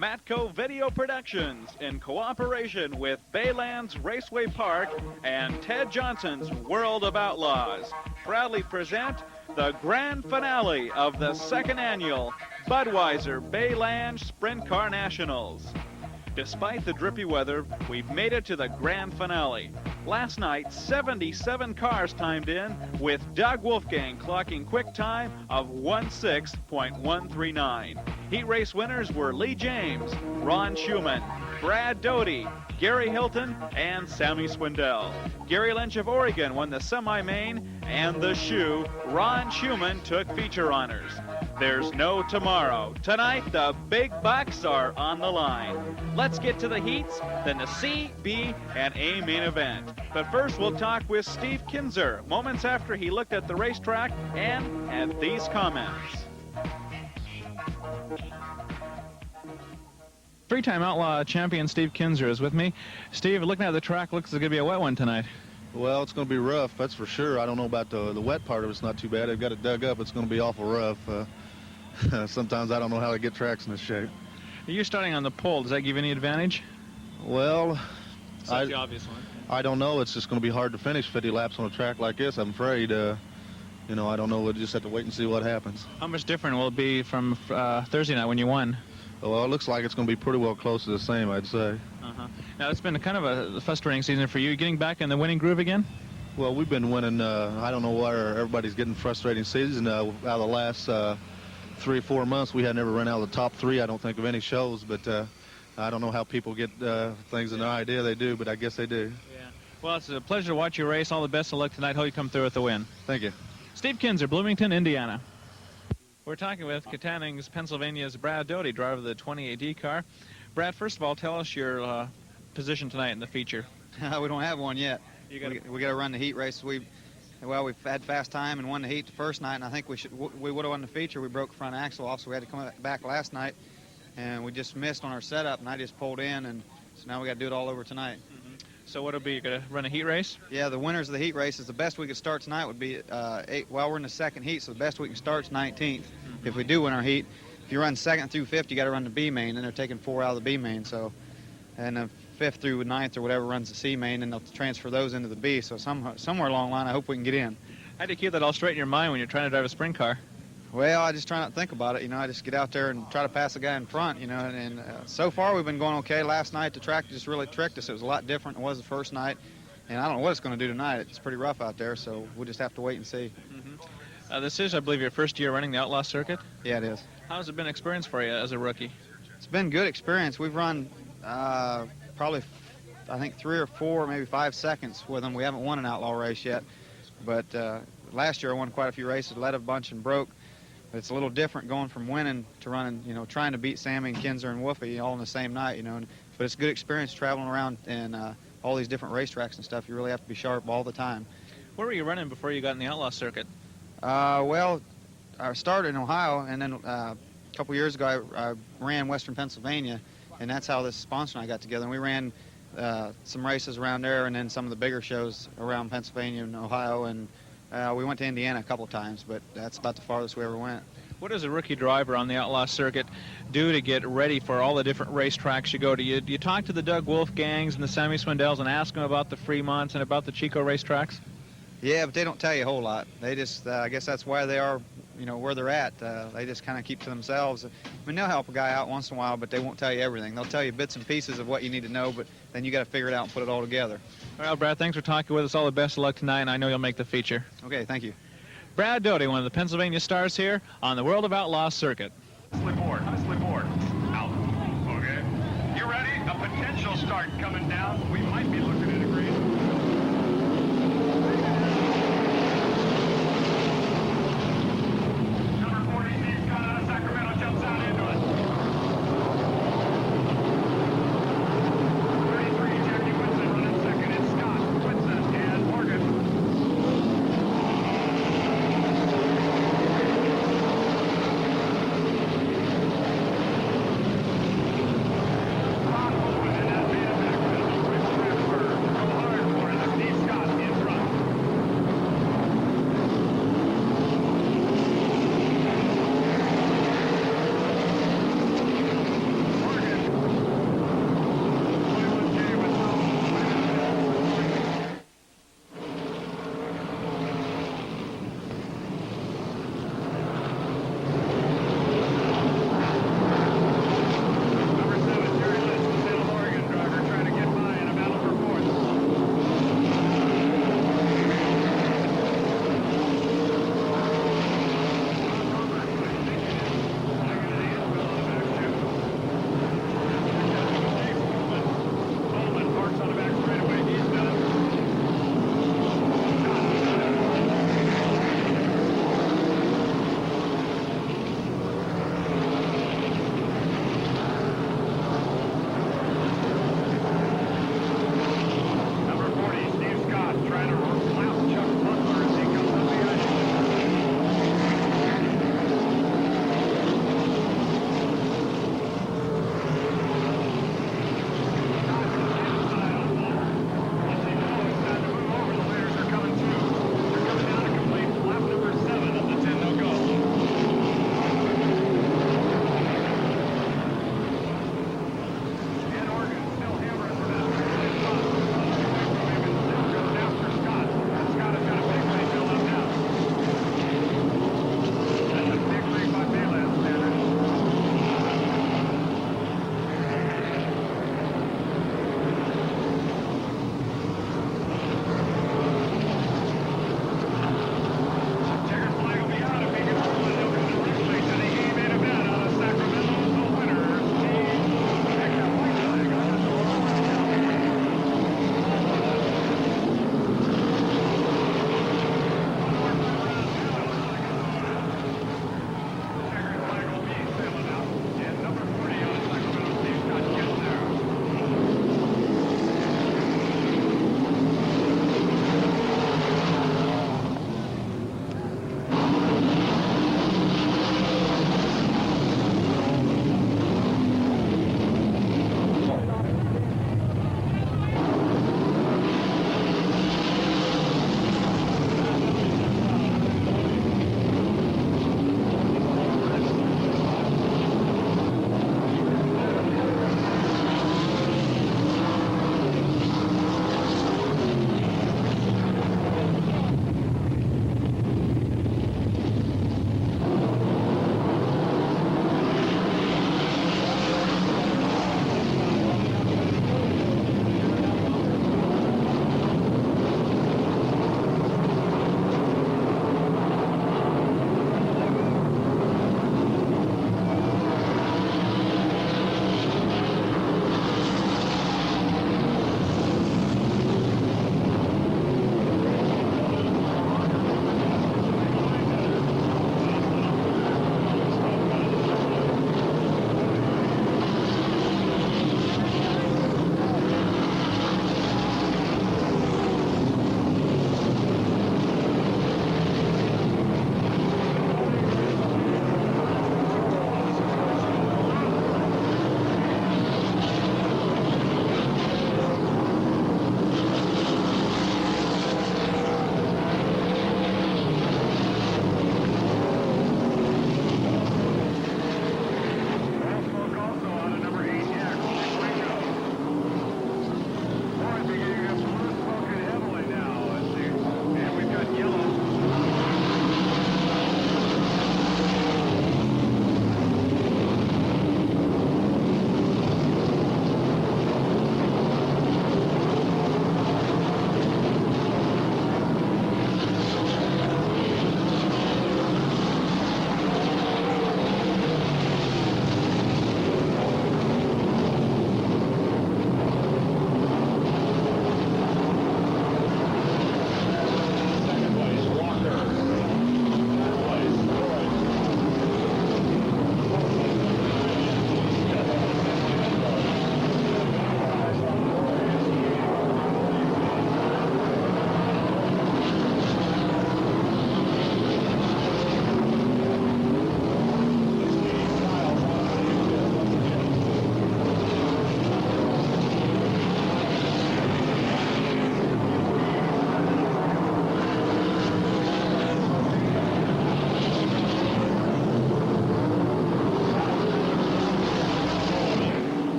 Matco Video Productions, in cooperation with Baylands Raceway Park and Ted Johnson's World of Outlaws, proudly present the grand finale of the second annual Budweiser Baylands Sprint Car Nationals. Despite the drippy weather, we've made it to the grand finale. Last night, 77 cars timed in, with Doug Wolfgang clocking quick time of 16.139. Heat race winners were Lee James, Ron Schumann, Brad Doty, Gary Hilton, and Sammy Swindell. Gary Lynch of Oregon won the semi-main, and the shoe, Ron Schumann, took feature honors. There's no tomorrow. Tonight, the big bucks are on the line. Let's get to the heats, then the C, B, and A main event. But first, we'll talk with Steve Kinzer moments after he looked at the racetrack and had these comments. Three-time Outlaw champion Steve Kinzer is with me. Steve, looking at the track, looks like it's going to be a wet one tonight. Well, it's going to be rough, that's for sure. I don't know about the wet part of it's not too bad. They've got it dug up. It's going to be awful rough. Sometimes I don't know how to get tracks in this shape. You're starting on the pole. Does that give you any advantage? Well, That's the obvious one. I don't know. It's just going to be hard to finish 50 laps on a track like this, I'm afraid. You know, I don't know. We'll just have to wait and see what happens. How much different will it be from Thursday night when you won? Well, it looks like it's going to be pretty well close to the same, I'd say. Now, it's been kind of a frustrating season for you. Getting back in the winning groove again? Well, we've been winning. I don't know why everybody's getting frustrating season. Out of the last 3 or 4 months, we had never run out of the top 3, I don't think, of any shows. But I don't know how people get things in their idea. They do, but I guess they do. Yeah. Well, it's a pleasure to watch you race. All the best of luck tonight. Hope you come through with the win. Thank you. Steve Kinzer, Bloomington, Indiana. We're talking with Kataning's, Pennsylvania's Brad Doty, driver of the 20AD car. Brad, first of all, tell us your position tonight in the feature. We don't have one yet. We got to run the heat race. We've had fast time and won the heat the first night, and I think we would have won the feature. We broke the front axle off, so we had to come back last night, and we just missed on our setup, and I just pulled in, and so now we got to do it all over tonight. So what'll be, you're going to run a heat race? Yeah, the winners of the heat race is the best we could start tonight would be 8. Well, we're in the second heat, so the best we can start is 19th. If we do win our heat, if you run 2nd through 5th, you got to run the B main, and they're taking 4 out of the B main. So, and then 5th through 9th or whatever runs the C main, and they'll transfer those into the B. So somewhere along the line, I hope we can get in. How do you keep that all straight in your mind when you're trying to drive a sprint car? Well, I just try not to think about it. You know, I just get out there and try to pass the guy in front. You know, and so far we've been going okay. Last night the track just really tricked us. It was a lot different than it was the first night. And I don't know what it's going to do tonight. It's pretty rough out there, so we'll just have to wait and see. This is, I believe, your first year running the Outlaw circuit? Yeah, it is. How's it been an experience for you as a rookie? It's been a good experience. We've run probably, I think, 3 or 4, maybe 5 seconds with them. We haven't won an Outlaw race yet. But last year I won quite a few races, led a bunch and broke. But it's a little different going from winning to running, you know, trying to beat Sammy and Kinzer and Woofy all in the same night, you know. But it's a good experience traveling around and all these different racetracks and stuff. You really have to be sharp all the time. Where were you running before you got in the Outlaw circuit? Well, I started in Ohio, and then a couple years ago I ran Western Pennsylvania, and that's how this sponsor and I got together. And we ran some races around there, and then some of the bigger shows around Pennsylvania and Ohio, and we went to Indiana a couple times, but that's about the farthest we ever went. What does a rookie driver on the Outlaw circuit do to get ready for all the different racetracks you go to? You talk to the Doug Wolfgangs and the Sammy Swindells and ask them about the Fremonts and about the Chico racetracks? Yeah, but they don't tell you a whole lot. They just, I guess that's why they are, you know, where they're at. They just kind of keep to themselves. I mean, they'll help a guy out once in a while, but they won't tell you everything. They'll tell you bits and pieces of what you need to know, but then you got to figure it out and put it all together. Well, Brad, thanks for talking with us. All the best of luck tonight, and I know you'll make the feature. Okay, thank you. Brad Doty, one of the Pennsylvania stars here on the World of Outlaws circuit. Slip board, out. Okay. You ready? A potential start coming down. We might be looking at a green.